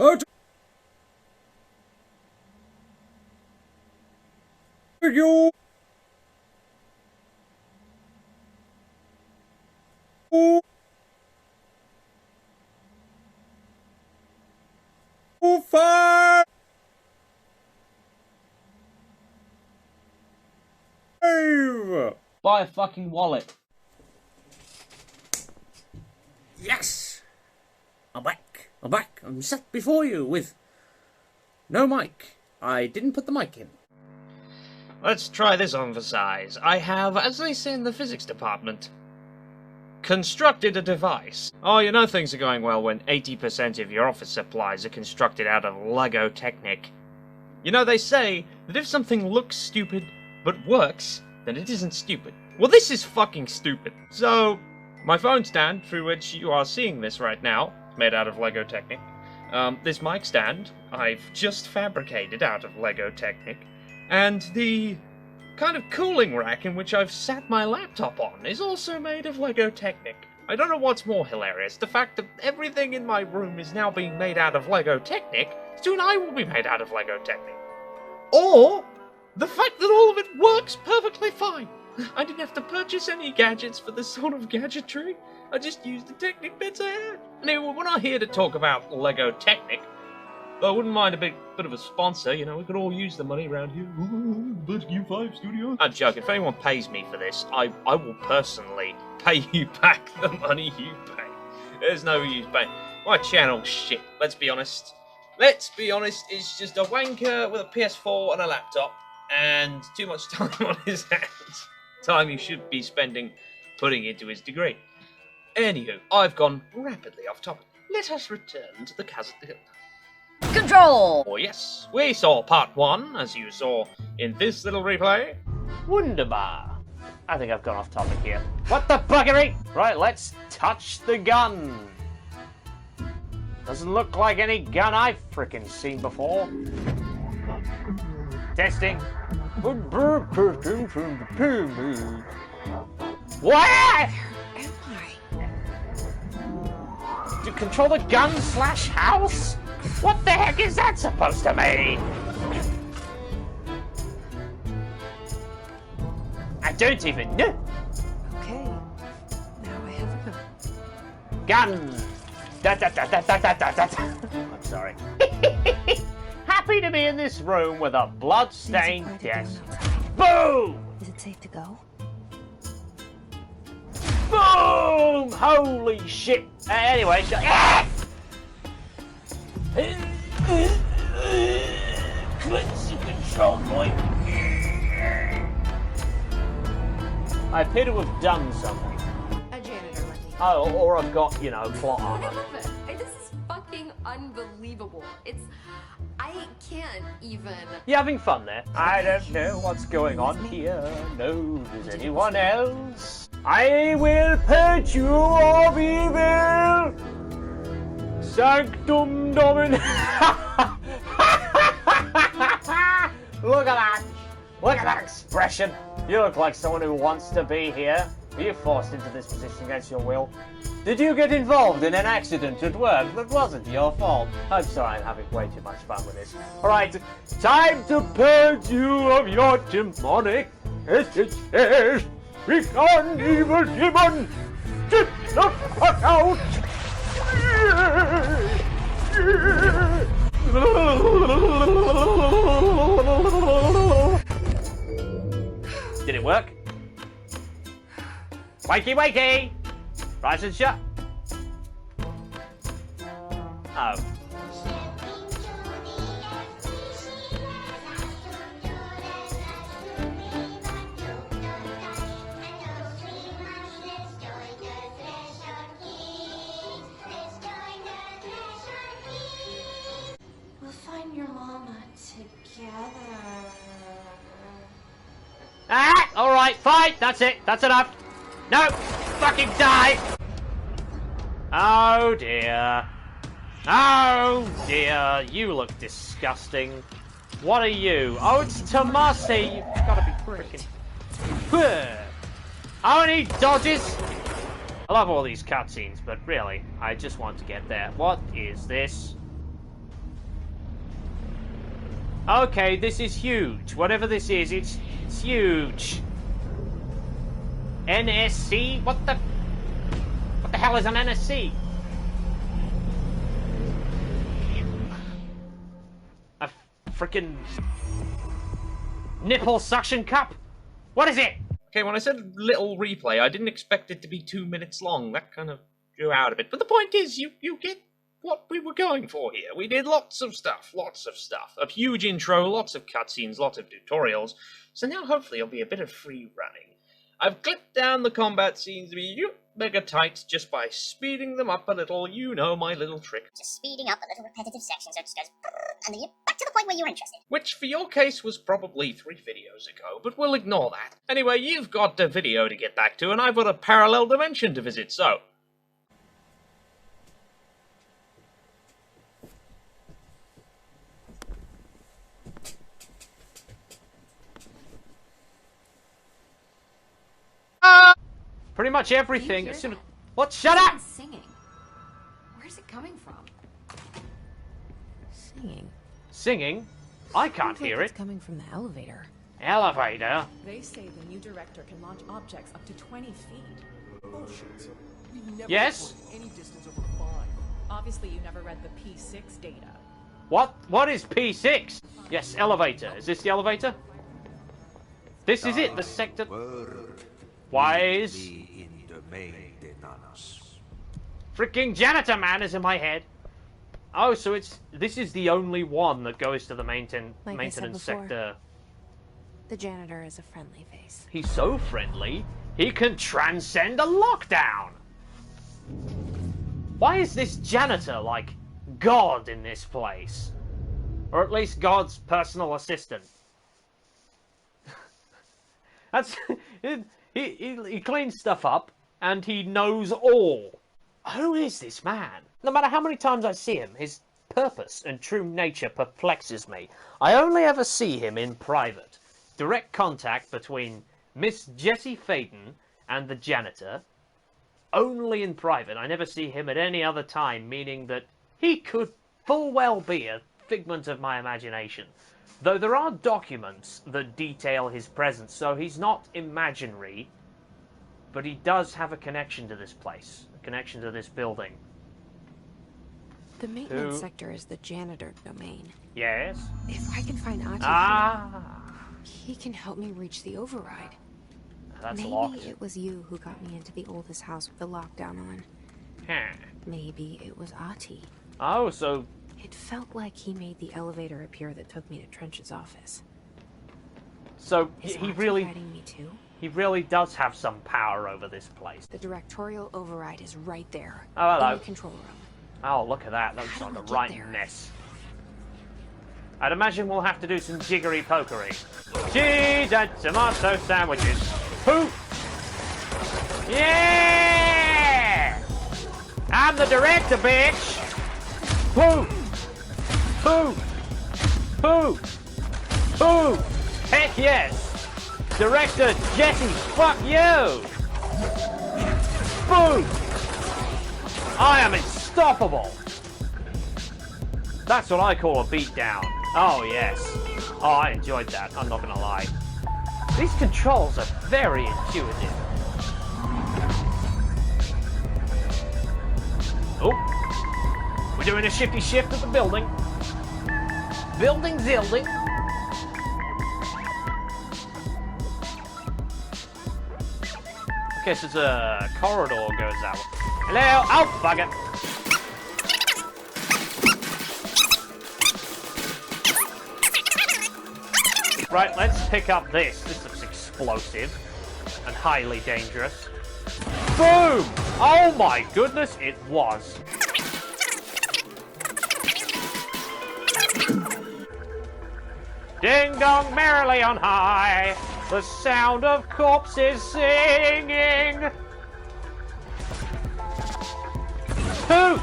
You. Five. Buy a fucking wallet. Yes! I'm back. I'm sat before you with no mic. I didn't put the mic in. Let's try this on for size. I have, as they say in the physics department, constructed a device. Oh, you know things are going well when 80% of your office supplies are constructed out of Lego Technic. You know, they say that if something looks stupid but works, then it isn't stupid. Well, this is fucking stupid. So, my phone stand, through which you are seeing this right now, made out of Lego Technic. This mic stand, I've just fabricated out of Lego Technic. And the kind of cooling rack in which I've sat my laptop on is also made of Lego Technic. I don't know what's more hilarious, the fact that everything in my room is now being made out of Lego Technic, soon I will be made out of Lego Technic. Or the fact that all of it works perfectly fine. I didn't have to purchase any gadgets for this sort of gadgetry. I just used the Technic bits I had. Anyway, we're not here to talk about Lego Technic. But I wouldn't mind a bit of a sponsor, you know, we could all use the money around here. But U5 Studios. I'm joking, if anyone pays me for this, I will personally pay you back the money you pay. There's no use paying. My channel's shit, let's be honest. Let's be honest, it's just a wanker with a PS4 and a laptop, and too much time on his hands. Time he should be spending putting into his degree. Anywho, I've gone rapidly off topic. Let us return to the Casa de Control! Oh yes, we saw part 1, as you saw in this little replay. Wunderbar. I think I've gone off topic here. What the buggery? Right, let's touch the gun. Doesn't look like any gun I've frickin' seen before. Testing. What? Am I? To control the gun / house? What the heck is that supposed to mean? I don't even know. Okay. Now I have a Gun. I'm sorry. Happy to be in this room with a blood-stained desk. Boom! Is it safe to go? Boom! Holy shit! Anyway, control point. I appear to have done something. A janitor, Lucky. Oh, or I've got, you know, plot armor. I love it. This is fucking unbelievable. I can't even. You having fun there? I don't know what's going on here. No, does anyone else? I will purge you of evil. Sanctum Domini. Look at that. Look at that expression. You look like someone who wants to be here. Were you forced into this position against your will? Did you get involved in an accident at work that wasn't your fault? I'm sorry, I'm having way too much fun with this. Alright, time to purge you of your demonic SHS. Begone, evil demon! Get the fuck out! Did it work? Wakey, wakey! Rise and shut. Oh. We'll find your mama together. Ah! Alright, fine, that's it, that's enough. No! Fucking die! Oh dear. Oh dear, you look disgusting. What are you? Oh, it's Tomasi! You've gotta be freaking. How many dodges? I love all these cutscenes, but really, I just want to get there. What is this? Okay, this is huge. Whatever this is, it's huge. NSC? What the hell is an NSC? A frickin' nipple suction cup? What is it? Okay, when I said little replay, I didn't expect it to be 2 minutes long. That kind of drew out a bit. But the point is, you get what we were going for here. We did lots of stuff. A huge intro, lots of cutscenes, lots of tutorials. So now hopefully it'll be a bit of free running. I've clipped down the combat scenes to be mega tight just by speeding them up a little. You know my little trick. Just speeding up a little repetitive section so it just goes and then you're back to the point where you're interested. Which, for your case, was probably 3 videos ago, but we'll ignore that. Anyway, you've got the video to get back to, and I've got a parallel dimension to visit, so... Pretty much everything. Can you hear that? What? Shut up! Someone's singing. Where's it coming from? Singing. Singing? I can't Sounds like hear it's it. coming from the elevator. Elevator? They say the new director can launch objects up to 20 feet. Bullshit. We've never Yes? reported any distance over 5. Obviously, you never read the P6 data. What is P6? Yes, elevator. Is this the elevator? This is it, the sector... Wise. Freaking janitor man is in my head. Oh, so this is the only one that goes to the Like I said maintenance before. sector. The janitor is a friendly face. He's so friendly, he can transcend a lockdown. Why is this janitor like God in this place? Or at least God's personal assistant. That's he cleans stuff up and he knows all. Who is this man? No matter how many times I see him, his purpose and true nature perplexes me. I only ever see him in private. Direct contact between Miss Jessie Faden and the janitor. Only in private. I never see him at any other time, meaning that he could full well be a figment of my imagination. Though there are documents that detail his presence, so he's not imaginary, but he does have a connection to this place, a connection to this building. The maintenance Who? sector is the janitor domain. Yes? If I can find Ati, Ah, he can help me reach the override. that's Maybe locked. it was you who got me into the oldest house with the lockdown on. Huh. Maybe it was Ati. Oh, so It felt like he made the elevator appear that took me to Trench's office. Is he Ati really guiding me too? he really does have some power over this place. The directorial override is right there. Oh, hello. In the control room. Oh, look at that. That looks How like do a we get right there? mess. I'd imagine we'll have to do some jiggery pokery. Cheese and tomato sandwiches. Pooh! Yeah! I'm the director, bitch! Pooh! Pooh! Pooh! Pooh! Heck yes! Director Jesse, fuck you! Boo! I am unstoppable! That's what I call a beatdown. Oh, yes. Oh, I enjoyed that, I'm not gonna lie. These controls are very intuitive. Oh. We're doing a shifty shift at the building. Building zilding. Guess it's a corridor goes that way. Hello? Oh, bugger. Right, let's pick up this. This looks explosive and highly dangerous. Boom! Oh my goodness, it was. Ding dong merrily on high, the sound of corpses singing. Hoot!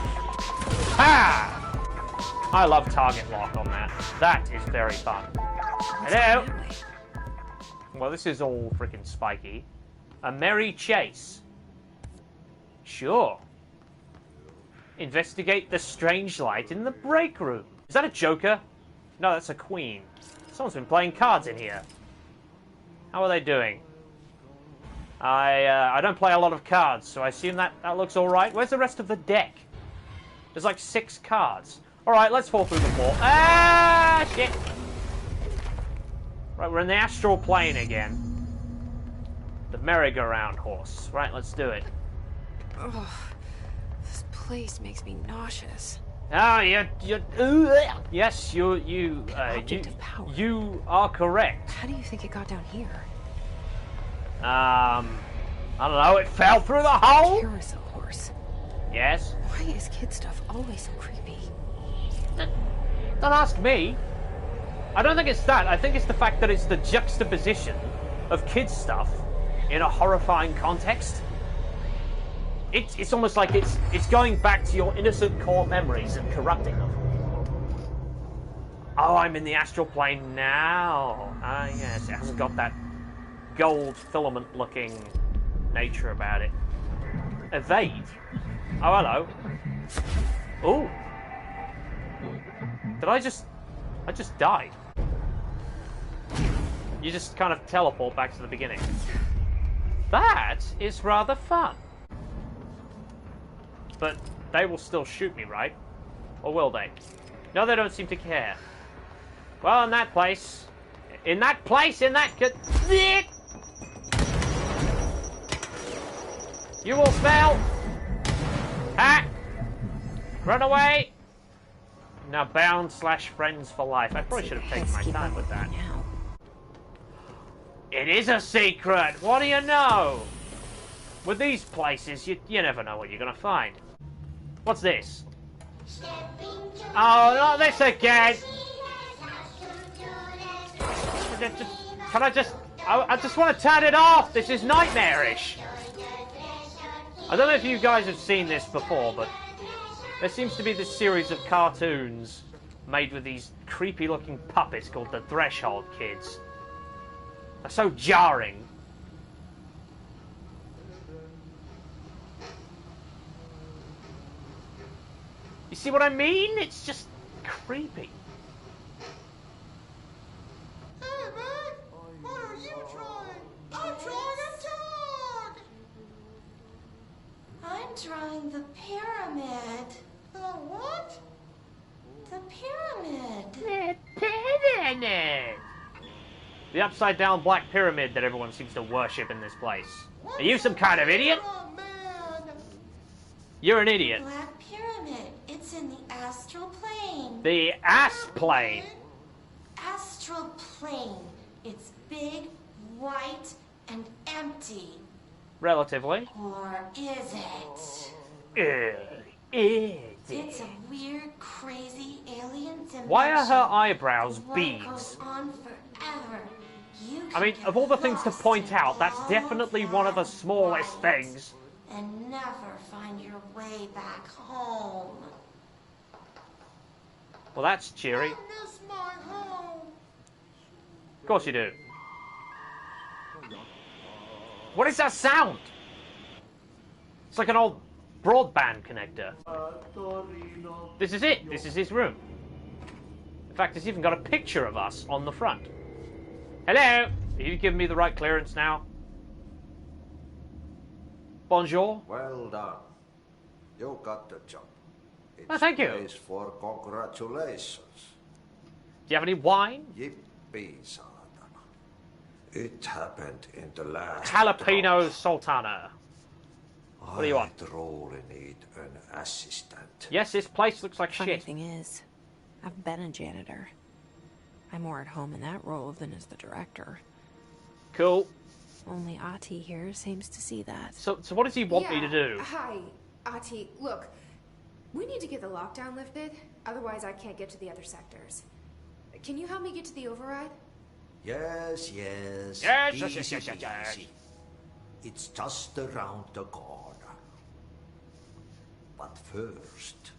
Ha! I love target lock on that. That is very fun. Hello? Well, this is all freaking spiky. A merry chase. Sure. Investigate the strange light in the break room. Is that a Joker? No, that's a queen. Someone's been playing cards in here. How are they doing? I don't play a lot of cards, so I assume that looks alright. Where's the rest of the deck? There's like 6 cards. Alright, let's fall through the wall. Ah, shit! Right, we're in the astral plane again. The merry-go-round horse. Right, let's do it. Ugh, this place makes me nauseous. Oh, yes, you Object of power. You are correct. How do you think it got down here? I don't know, it fell through the hole? Carousel horse. Yes. Why is kid stuff always so creepy? Don't ask me. I don't think it's that. I think it's the fact that it's the juxtaposition of kids' stuff in a horrifying context. It's almost like it's going back to your innocent core memories and corrupting them. Oh, I'm in the astral plane now. Ah, yes, it hasn't got that gold filament-looking nature about it. Evade. Oh, hello. Ooh. I just died. You just kind of teleport back to the beginning. That is rather fun. But they will still shoot me, right? Or will they? No, they don't seem to care. Well, in that place, you will fail. Ah! Run away! Now bound/friends for life. I probably should have taken my time with that. Now. It is a secret! What do you know? With these places, you never know what you're gonna find. What's this? Oh, not this again! Can I just want to turn it off! This is nightmarish! I don't know if you guys have seen this before, but there seems to be this series of cartoons made with these creepy-looking puppets called the Threshold Kids. They're so jarring. You see what I mean? It's just creepy. Hey, man! What are you trying? I'm trying to talk! I'm drawing the pyramid. The what? The pyramid. The pyramid! The upside-down black pyramid that everyone seems to worship in this place. Are you some kind of idiot? Oh, man! You're an idiot. Black pyramid. It's in the astral plane. The ass plane. Astral plane. It's big, white, and empty. Relatively. Or is it? It's a weird, crazy alien dimension. Why are her eyebrows What beads? goes on forever. You I mean, can of all the get things to lost point in out, that's all definitely one of the that smallest white things. And never find your way back home. Well, that's cheery. I miss my home! Of course you do. What is that sound? It's like an old broadband connector. This is it. This is his room. In fact, it's even got a picture of us on the front. Hello! Have you given me the right clearance now? Bonjour. Well done. You got the job. It's thank you. place for congratulations. Do you have any wine? Yippee, Satana. It happened in the last Jalapeno drop. Sultana. What do you want? I truly need an assistant. Yes, this place looks like Funny shit. thing is, I've been a janitor. I'm more at home in that role than as the director. Cool. Only Ati here seems to see that. So what does he want me to do? Hi, Ati. Look, we need to get the lockdown lifted. Otherwise, I can't get to the other sectors. Can you help me get to the override? Yes. Yes, Easy. It's just around the corner. But first,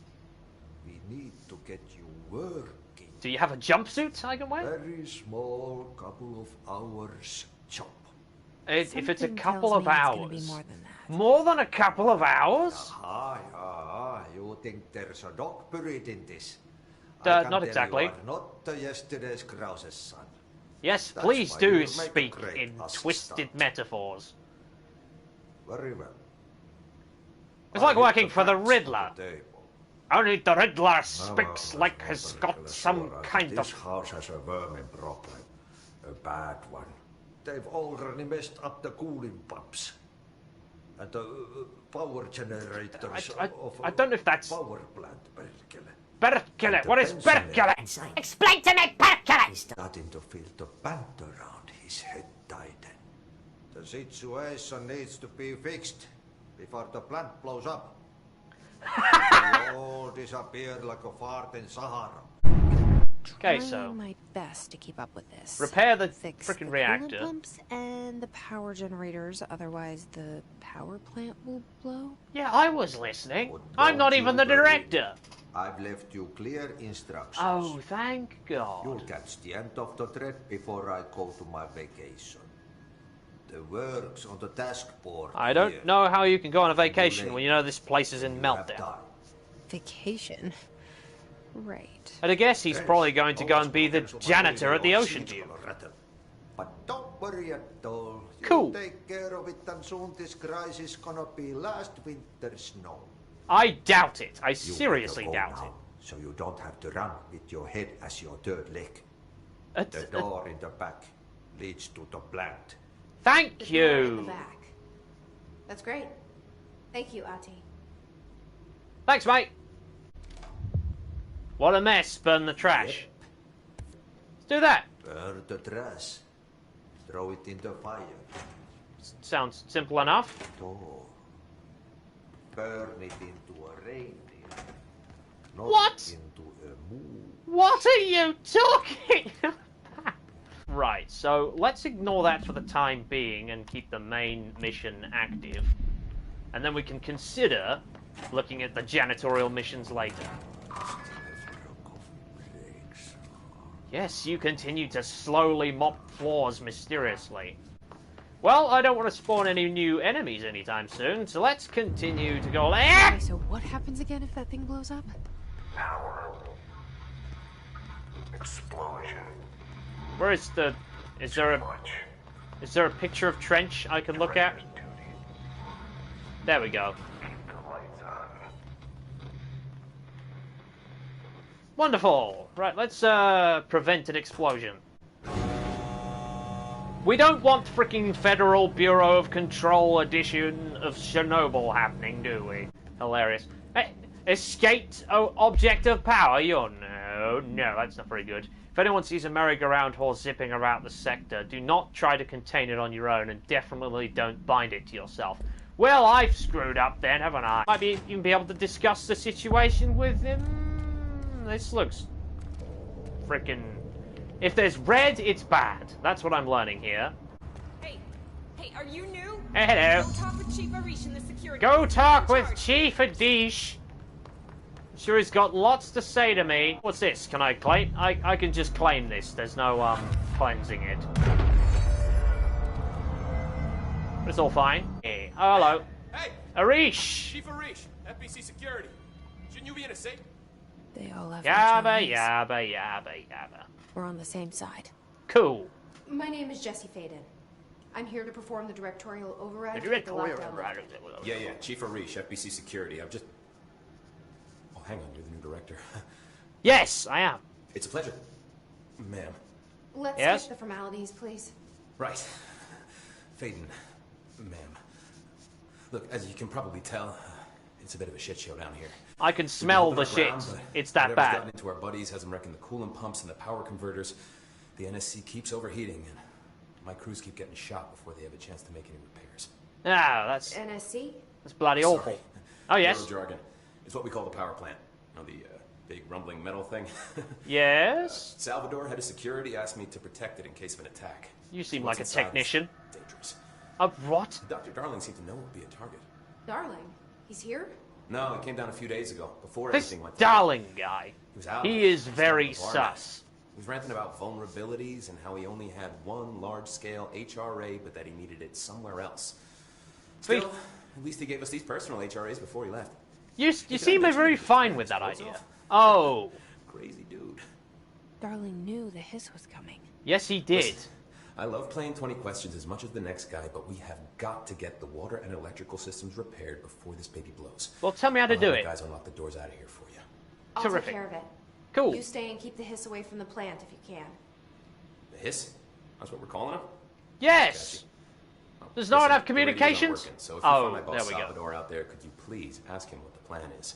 we need to get you working. Do you have a jumpsuit I can wear? Very small, couple of hours job. If it's a Something couple tells of me it's gonna hours. be more than that. More than a couple of hours? You think there's a dog buried in this? not exactly. You are not yesterday's Krause's son. Yes, That's please why do you make a speak great in Husk twisted stunt. metaphors. Very well. It's like I hit working for the facts on Riddler. the table. Only the Riddler No, speaks no, like no, he's Perkele, got some Sora, kind this of... house has a vermin problem. A bad one. They've already messed up the cooling pumps. And the power generators of I don't know if that's... power plant, Perkele. Perkele! What is Perkele? Explain to me, Perkele! Starting to feel the band around his head tighten. The situation needs to be fixed before the plant blows up. They all disappear like a fart in Sahara. Okay, so... Trying my best to keep up with this. Repair the Fix frickin' the reactor. coolant pumps and the power generators, otherwise the power plant will blow. Yeah, I was listening. But I'm not don't even you the worry. director. I've left you clear instructions. Oh, thank God. You'll catch the end of the thread before I go to my vacation. The work's on the task board. I don't here. know how you can go on a vacation late. when you know this place is in You have meltdown. time. Vacation? Right. And I guess he's probably going to go Always and be the professional janitor at the radio Ocean seats View. gonna rattle. But don't worry at all. You Cool. take care of it, and soon this crisis gonna be last winter's snow. I doubt it. I You seriously better go doubt now, it. so you don't have to run with your head as your third leg. The Uh, door in the back leads to the plant. Thank The door in the you. back. That's great. Thank you, Ati. Thanks, mate. What a mess. Burn the trash. Let's do that. Burn the trash. Throw it in the fire. Sounds simple enough. Door. Burn it into a reindeer. Not What? into a moon. What are you talking about? Right, so let's ignore that for the time being and keep the main mission active. And then we can consider looking at the janitorial missions later. Yes, you continue to slowly mop floors mysteriously. Well, I don't want to spawn any new enemies anytime soon, so let's continue to go... Okay, so what happens again if that thing blows up? Power. Explosion. Where is the... Is there a picture of Trench I can look at? There we go. Keep the lights on. Wonderful! Right, let's prevent an explosion. We don't want freaking Federal Bureau of Control edition of Chernobyl happening, do we? Hilarious. Hey, escaped object of power? No, that's not very good. If anyone sees a merry-go-round horse zipping around the sector, do not try to contain it on your own, and definitely don't bind it to yourself. Well, I've screwed up then, haven't I? Might even be able to discuss the situation with him. This looks frickin'... If there's red, it's bad. That's what I'm learning here. Hey, are you new? Hey, hello. Go talk with Chief Arish in the security. Go talk In with charge. Chief Adish. Sure, he's got lots to say to me. What's this? Can I claim? I can just claim this. There's no cleansing it. But it's all fine. Hey, oh, hello. Hey! Arish! Chief Arish, FBC Security. Shouldn't you be in a safe? They all have Yabba, HRAs. yabba, yabba, yabba. We're on the same side. Cool. My name is Jessie Faden. I'm here to perform the directorial override. The with the directorial lockdown override. lifted. Yeah, Chief Arish, FBC Security. I'm just... Oh, hang on, you're the new director. Yes, I am. It's a pleasure. Ma'am. Let's Yes? skip the formalities, please. Right. Faden. Ma'am. Look, as you can probably tell, it's a bit of a shit show down here. I can We've been smell holding the our shit. ground, but It's that whatever's bad. gotten into our buddies has them wrecking the coolant pumps and the power converters. The NSC keeps overheating, and my crews keep getting shot before they have a chance to make any repairs. Ah, that's NSC? bloody Sorry. awful. Oh, yes? Bureau jargon. It's what we call the power plant. You know, the big rumbling metal thing? Yes? Salvador, head of security, asked me to protect it in case of an attack. You seem What's like a inside is technician. Dangerous. What? Dr. Darling seemed to know it would be a target. Darling, he's here? No, it came down a few days ago, before This everything went down. Darling guy. He was out. He is He was very down at the bar. sus. He was ranting about vulnerabilities and how he only had one large-scale HRA, but that he needed it somewhere else. Still, at least he gave us these personal HRAs before he left. You Did I seem mention very he was fine wearing with his that clothes idea. off? Oh. crazy dude. Darling knew the hiss was coming. Yes, he did. Listen, I love playing 20 questions as much as the next guy, but we have got to get the water and electrical systems repaired before this baby blows. Well, tell me how to do it. Guys, unlock the doors out of here for you. I'll Terrific. take care of it. Cool. You stay and keep the hiss away from the plant if you can. The hiss? That's what we're calling him? Yes! Does no one have communications? Working, so if you find my there boss we go. Salvador out there, could you please ask him what the plan is?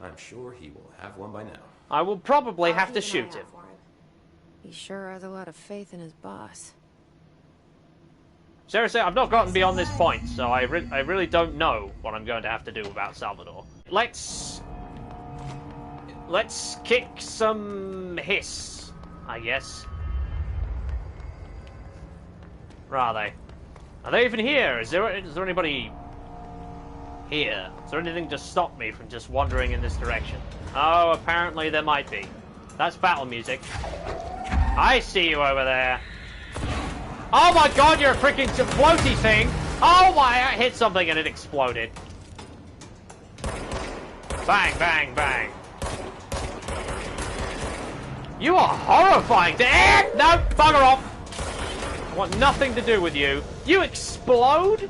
I'm sure he will have one by now. I will probably I'll have to keep an shoot eye him. out for him. He sure has a lot of faith in his boss. Seriously, I've not gotten beyond this point, so I really don't know what I'm going to have to do about Salvador. Let's kick some hiss, I guess. Where are they? Are they even here? Is there anybody here? Is there anything to stop me from just wandering in this direction? Oh, apparently there might be. That's battle music. I see you over there. Oh my god, you're a freaking floaty thing! Oh my, I hit something and it exploded. Bang, bang, bang. You are horrifying to no, bugger off! I want nothing to do with you. You explode?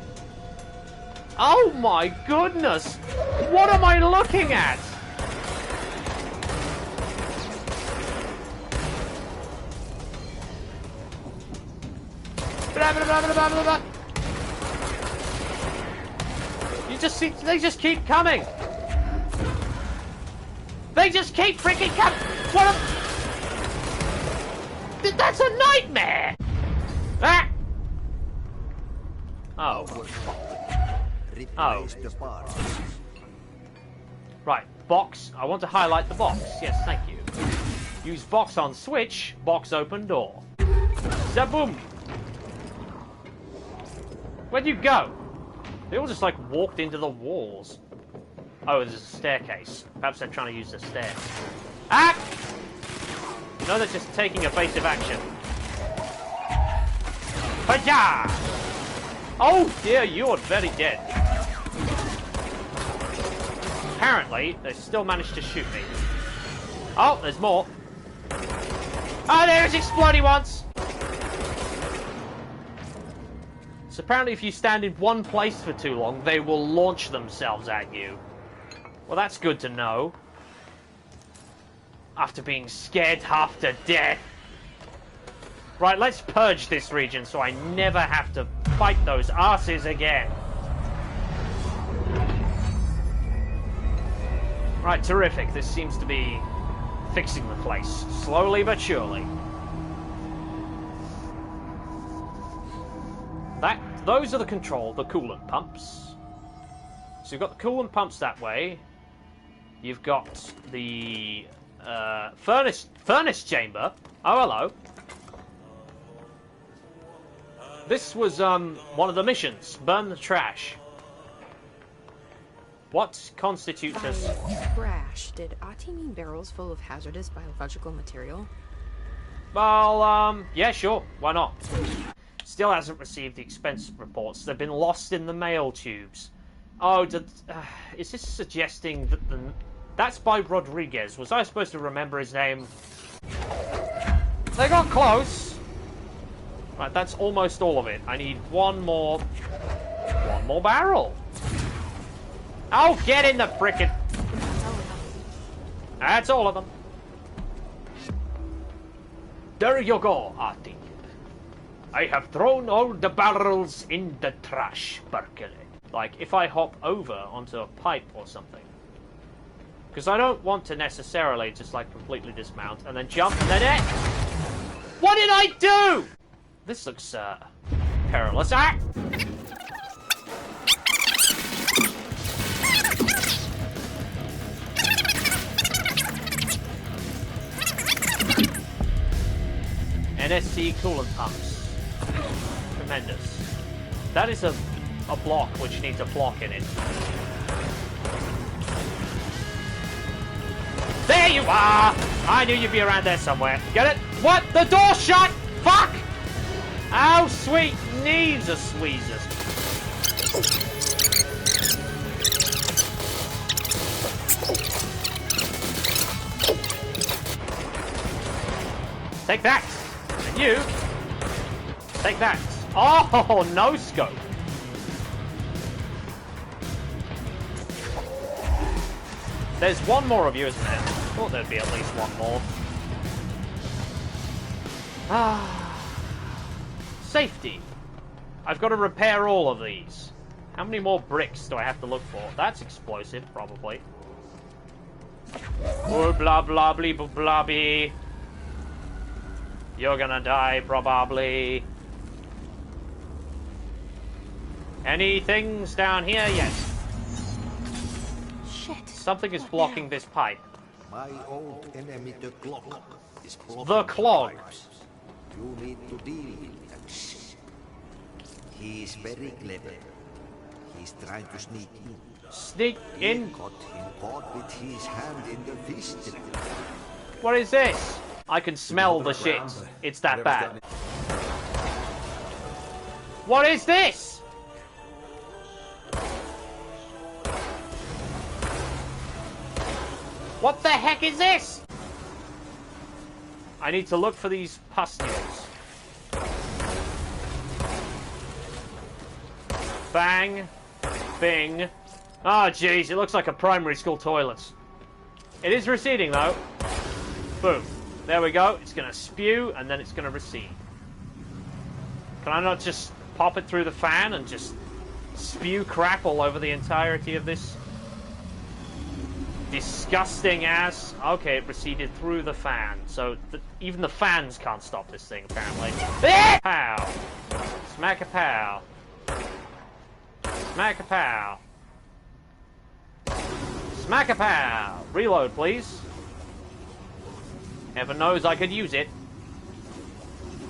Oh my goodness! What am I looking at? Blah, blah, blah, blah, blah, blah, blah. You just see, they just keep coming. They just keep freaking coming. What a... That's a nightmare. Ah. Oh. Oh. Right, box. I want to highlight the box. Yes, thank you. Use box on switch. Box open door. Zaboom. Where'd you go? They all just like walked into the walls. Oh, there's a staircase. Perhaps they're trying to use the stairs. Ah! No, they're just taking evasive action. Hiya! Oh dear, you're very dead. Apparently, they still managed to shoot me. Oh, there's more. Oh, there's exploding ones! So apparently if you stand in one place for too long, they will launch themselves at you. Well, that's good to know. After being scared half to death. Right, let's purge this region so I never have to fight those asses again. Right, terrific. This seems to be fixing the place. Slowly but surely. Those are the coolant pumps. So you've got the coolant pumps that way. You've got the furnace chamber. Oh, hello. This was one of the missions. Burn the trash. What constitutes us? Trash. Did Ati mean barrels full of hazardous biological material? Well, yeah, sure. Why not? Still hasn't received the expense reports. They've been lost in the mail tubes. Oh, is this suggesting that that's by Rodriguez? Was I supposed to remember his name? They got close. Right, that's almost all of it. I need one more barrel. Oh, get in the frickin'... That's all of them. There you go, Ati. I have thrown all the barrels in the trash, Perkele. Like, if I hop over onto a pipe or something. Because I don't want to necessarily just, like, completely dismount and then jump and then it... What did I do? This looks, perilous. Ah! NSC coolant pumps. Tremendous. That is a block which needs a block in it. There you are! I knew you'd be around there somewhere. Get it? What? The door's shut! Fuck! Oh, sweet knees, squeezers. Take that! And you! Take that! Oh, no scope! There's one more of you, isn't there? Thought there'd be at least one more. Safety. I've got to repair all of these. How many more bricks do I have to look for? That's explosive, probably. Oh, blah, blah, blah, blah, blah, blah. You're gonna die, probably. Any things down here? Yes. Shit. Something is blocking this pipe. My old enemy, the clog, is blocking The clog. pipes. You need to deal with that shit. He's very clever. He's trying to sneak in. Sneak in? Got him caught with his hand in the fish trap. What is this? I can smell the shit. It's that bad. What is this? What the heck is this? I need to look for these pustules. Bang. Bing. Oh, jeez, it looks like a primary school toilet. It is receding, though. Boom. There we go. It's going to spew, and then it's going to recede. Can I not just pop it through the fan and just spew crap all over the entirety of this disgusting ass? Okay, it receded through the fan, so even the fans can't stop this thing, apparently. Pow! Smack-a-pow. Smack-a-pow. Smack-a-pow! Reload, please. Heaven knows I could use it.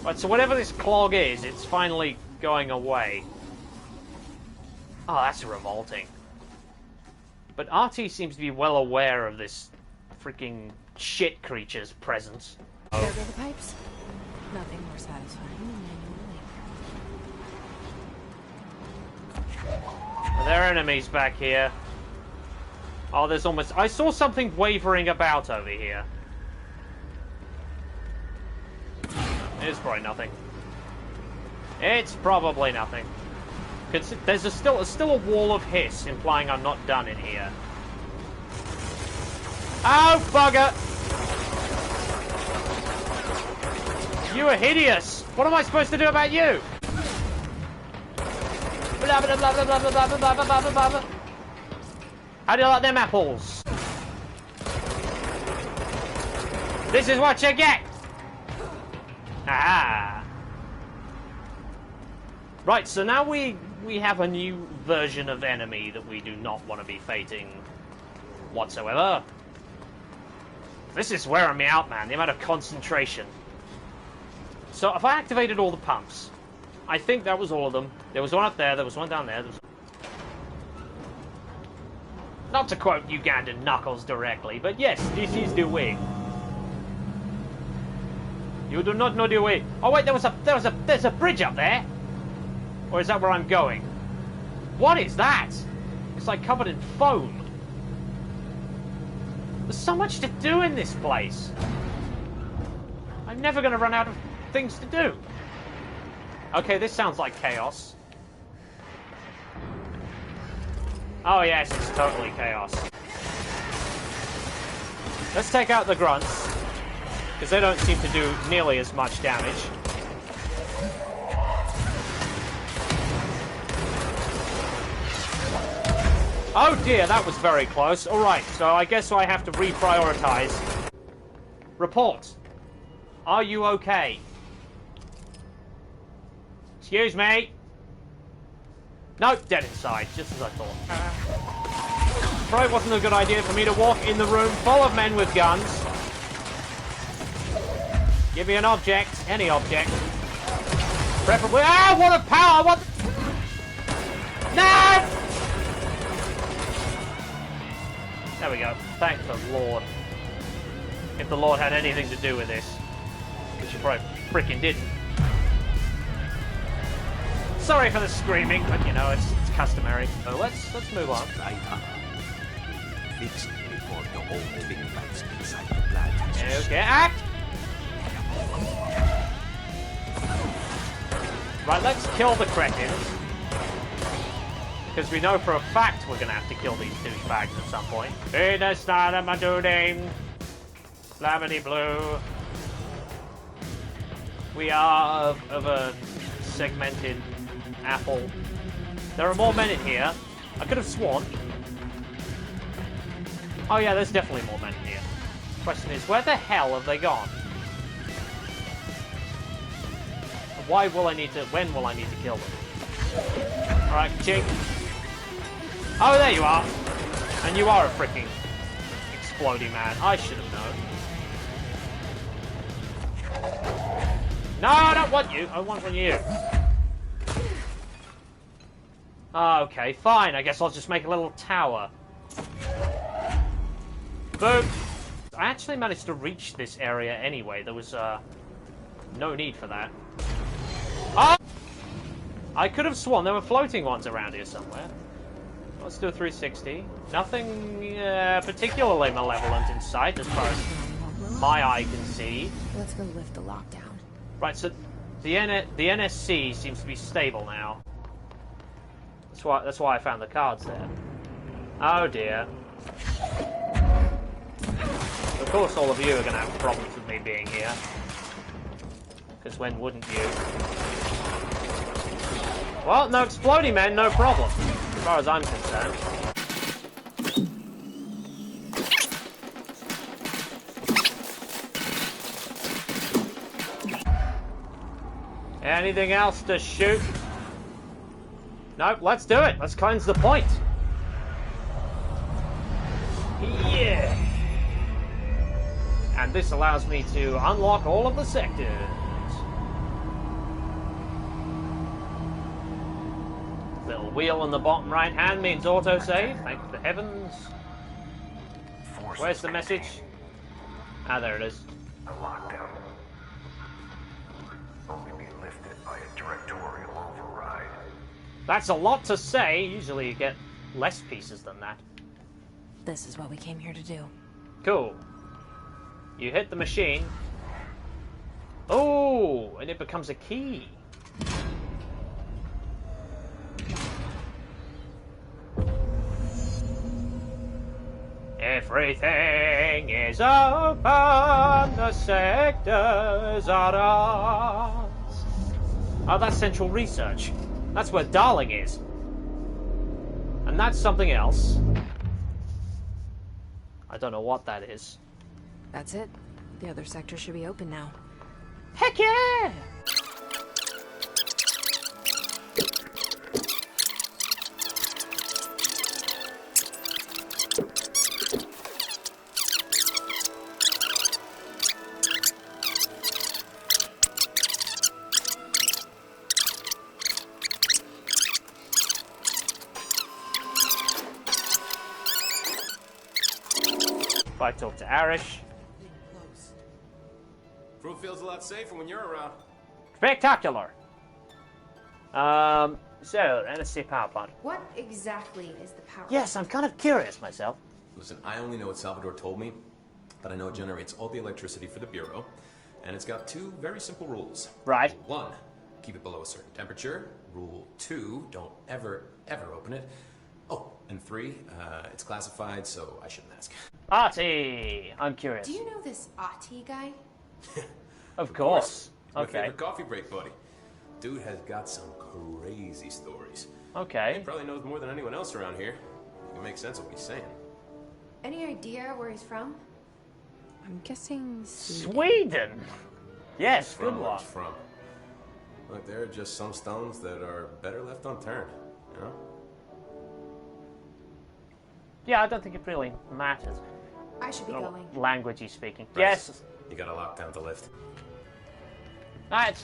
Right, so whatever this clog is, it's finally going away. Oh, that's revolting. But RT seems to be well aware of this freaking shit creature's presence. There go the pipes. Nothing more satisfying than manual labor. Are there enemies back here? Oh, there's almost... I saw something wavering about over here. It's probably nothing. It's probably nothing. There's still a wall of hiss, implying I'm not done in here. Oh, bugger! You are hideous! What am I supposed to do about you? Blah, blah, blah, blah, blah, blah, blah, blah, blah, blah, blah, blah. How do you like them apples? This is what you get! Ah! Right, so now we have a new version of enemy that we do not want to be fighting whatsoever. This is wearing me out, man, the amount of concentration. So if I activated all the pumps, I think that was all of them. There was one up there, there was one down there. Not to quote Ugandan Knuckles directly, but yes, this is the way. You do not know the way. Oh wait, there's a bridge up there. Or is that where I'm going? What is that? It's like covered in foam. There's so much to do in this place. I'm never going to run out of things to do. Okay, this sounds like chaos. Oh yes, it's totally chaos. Let's take out the grunts, because they don't seem to do nearly as much damage. Oh dear, that was very close. Alright, so I guess I have to reprioritize. Report. Are you okay? Excuse me? Nope, dead inside, just as I thought. Probably wasn't a good idea for me to walk in the room full of men with guns. Give me an object, any object. Preferably... Ah, what a power! What... No! There we go. Thank the Lord. If the Lord had anything to do with this. Which he probably freaking didn't. Sorry for the screaming, but you know, it's customary. So let's move on. Fix it before the old twin bats inside the plant. Okay, act! Right, let's kill the cretins. Because we know for a fact we're going to have to kill these douchebags at some point. Venus nada maduding. Blamity blue. We are of a segmented apple. There are more men in here. I could have sworn. Oh yeah, there's definitely more men in here. Question is, where the hell have they gone? Why will I need to... When will I need to kill them? Alright, chink. Oh, there you are. And you are a freaking exploding man. I should have known. No, I don't want you. I want one of you. Okay, fine. I guess I'll just make a little tower. Boom. I actually managed to reach this area anyway. There was, no need for that. Oh! I could have sworn there were floating ones around here somewhere. Let's do a 360. Nothing particularly malevolent in sight as far as my eye can see. Let's go lift the lockdown. Right, so the NSC seems to be stable now. That's why I found the cards there. Oh dear. Of course all of you are going to have problems with me being here. Because when wouldn't you? Well, no exploding men, no problem. As far as I'm concerned. Anything else to shoot? Nope, let's do it. Let's cleanse the point. Yeah. And this allows me to unlock all of the sectors. Little wheel on the bottom right hand means autosave. Thank the heavens. Where's the message? Ah, there it is. The lockdown only be lifted by a directorial override. That's a lot to say. Usually you get less pieces than that. This is what we came here to do. Cool. You hit the machine. Oh, and it becomes a key. Everything is open, the sectors are ours. Oh, that's Central Research. That's where Darling is. And that's something else. I don't know what that is. That's it. The other sector should be open now. Heck yeah! If I talk to Arish. Crew feels a lot safer when you're around. Spectacular! So, NSC power plant. What exactly is the power Yes, I'm kind of curious myself. Listen, I only know what Salvador told me, but I know it generates all the electricity for the Bureau, and it's got two very simple rules. Right. Rule 1, keep it below a certain temperature. Rule 2, don't ever open it. Oh, and 3, it's classified, so I shouldn't ask. Artie! I'm curious. Do you know this Ati guy? Of course. My Okay. favorite coffee break buddy. Dude has got some crazy stories. Okay. He probably knows more than anyone else around here. It makes sense of what he's saying. Any idea where he's from? I'm guessing Sweden. Yes, good one. From. Look, there are just some stones that are better left unturned, you know? Yeah, I don't think it really matters. I should be going. Language he's speaking. Right. Yes. You got a lockdown to lift.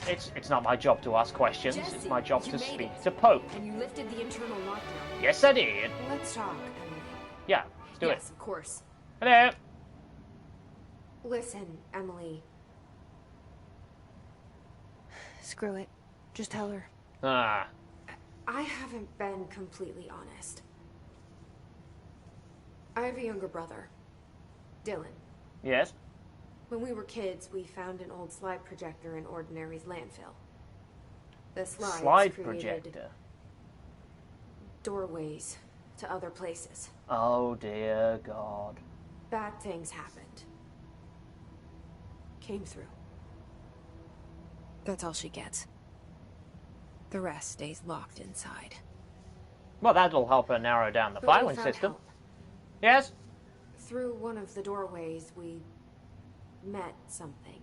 It's not my job to ask questions. Jesse, it's my job you to made speak it. to Pope. And you lifted the internal lockdown. Yes, I did. Let's talk, Emily. Yeah, let's do Yes, of course. it. Hello. Listen, Emily. Screw it. Just tell her. Ah. I haven't been completely honest. I have a younger brother, Dylan. Yes. When we were kids, we found an old slide projector in Ordinary's landfill. The slides Slide created projector. doorways to other places. Oh dear God. Bad things happened. Came through. That's all she gets. The rest stays locked inside. Well, that'll help her narrow down the But we filing found system. help. Yes? Through one of the doorways, we met something.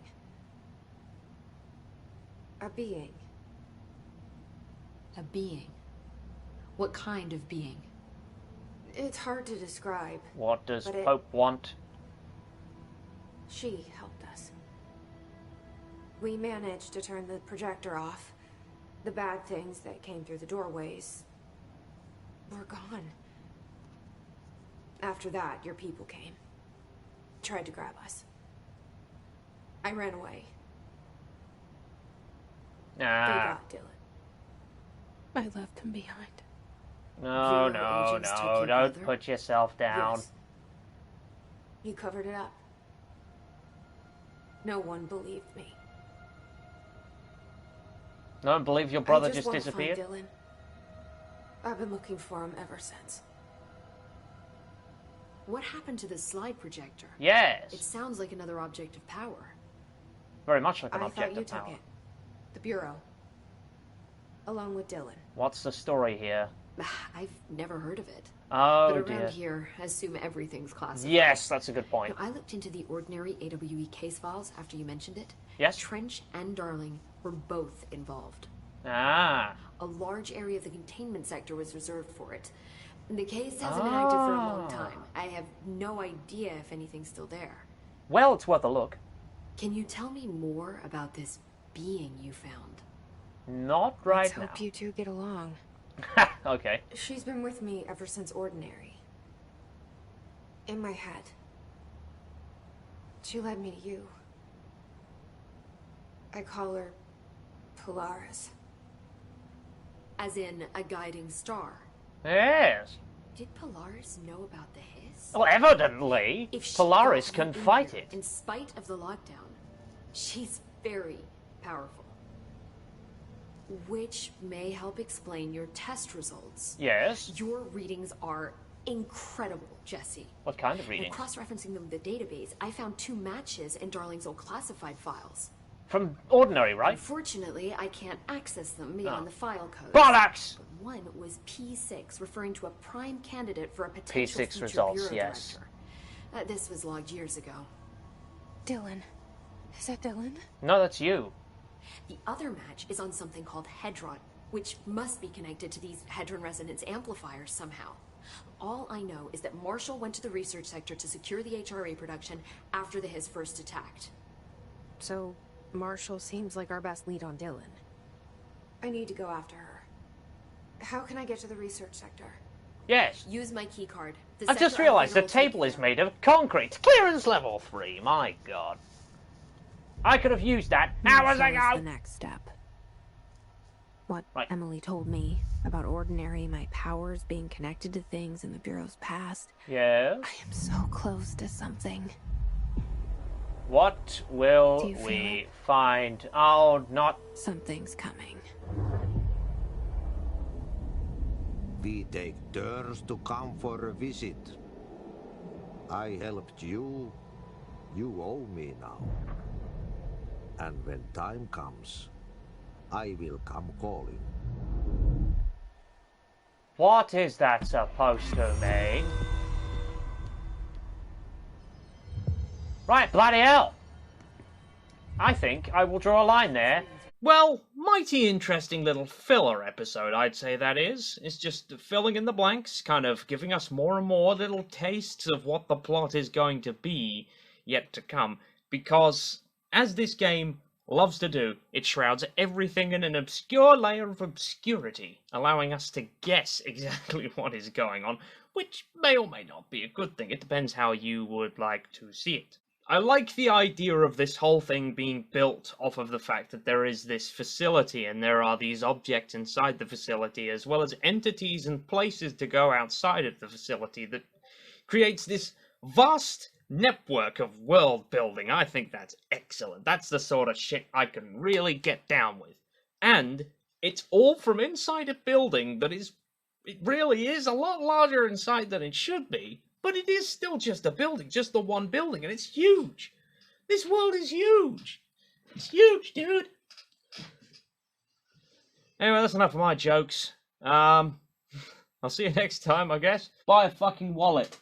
A being. A being? What kind of being? It's hard to describe. What does but Pope want? She helped us. We managed to turn the projector off. The bad things that came through the doorways were gone. After that, your people came. Tried to grab us. I ran away. They got Dylan. I left him behind. No, Bureau no, agents took no, your don't brother? put yourself down. Yes. You covered it up. No one believed me. No one believes your brother I just wanna disappeared? Find Dylan. I've been looking for him ever since. What happened to the slide projector? Yes. It sounds like another object of power. Very much like an I object thought you of power. took it. The Bureau. Along with Dylan. What's the story here? I've never heard of it. Oh, but dear. around here, I assume everything's classified. Yes, that's a good point. Now, I looked into the ordinary AWE case files after you mentioned it. Yes? Trench and Darling were both involved. Ah. A large area of the containment sector was reserved for it. The case hasn't been active for a long time. I have no idea if anything's still there. Well, it's worth a look. Can you tell me more about this being you found? Not right Let's now. hope you two get along. Okay. She's been with me ever since Ordinary. In my head. She led me to you. I call her Polaris. As in a guiding star. Yes. Did Polaris know about the hiss? Well, evidently, If she Polaris got you can in fight here, it. In spite of the lockdown, she's very powerful. Which may help explain your test results. Yes. Your readings are incredible, Jesse. What kind of And reading? cross-referencing them with the database, I found 2 matches in Darling's old classified files. From Ordinary, right? Unfortunately, I can't access them beyond the file codes. Bollocks! But one was P6, referring to a prime candidate for a potential P6 future results, bureau yes. director. This was logged years ago. Dylan. Is that Dylan? No, that's you. The other match is on something called Hedron, which must be connected to these Hedron resonance amplifiers somehow. All I know is that Marshall went to the research sector to secure the HRA production after the Hiss first attacked. So, Marshall seems like our best lead on Dylan. I need to go after her. How can I get to the research sector? Yes. Use my keycard. I just realised the table is made of concrete. Clearance level 3, my god. I could have used that hours Marshall ago. is the next step. What Emily told me about Ordinary, my powers being connected to things in the Bureau's past. Yes? I am so close to something. What will Do you feel we it? find? Oh, not... Something's coming. We take turns to come for a visit. I helped you. You owe me now. And when time comes, I will come calling. What is that supposed to mean? Right, bloody hell. I think I will draw a line there. Well, mighty interesting little filler episode, I'd say that is. It's just filling in the blanks, kind of giving us more and more little tastes of what the plot is going to be yet to come. Because, as this game loves to do, it shrouds everything in an obscure layer of obscurity, allowing us to guess exactly what is going on, which may or may not be a good thing. It depends how you would like to see it. I like the idea of this whole thing being built off of the fact that there is this facility and there are these objects inside the facility, as well as entities and places to go outside of the facility that creates this vast network of world building. I think that's excellent. That's the sort of shit I can really get down with. And It's all from inside a building that is, it really is a lot larger inside than it should be, but it is still just a building, just the one building, and it's huge. This world is huge. It's huge, dude. Anyway, that's enough of my jokes. I'll see you next time, I guess. Buy a fucking wallet.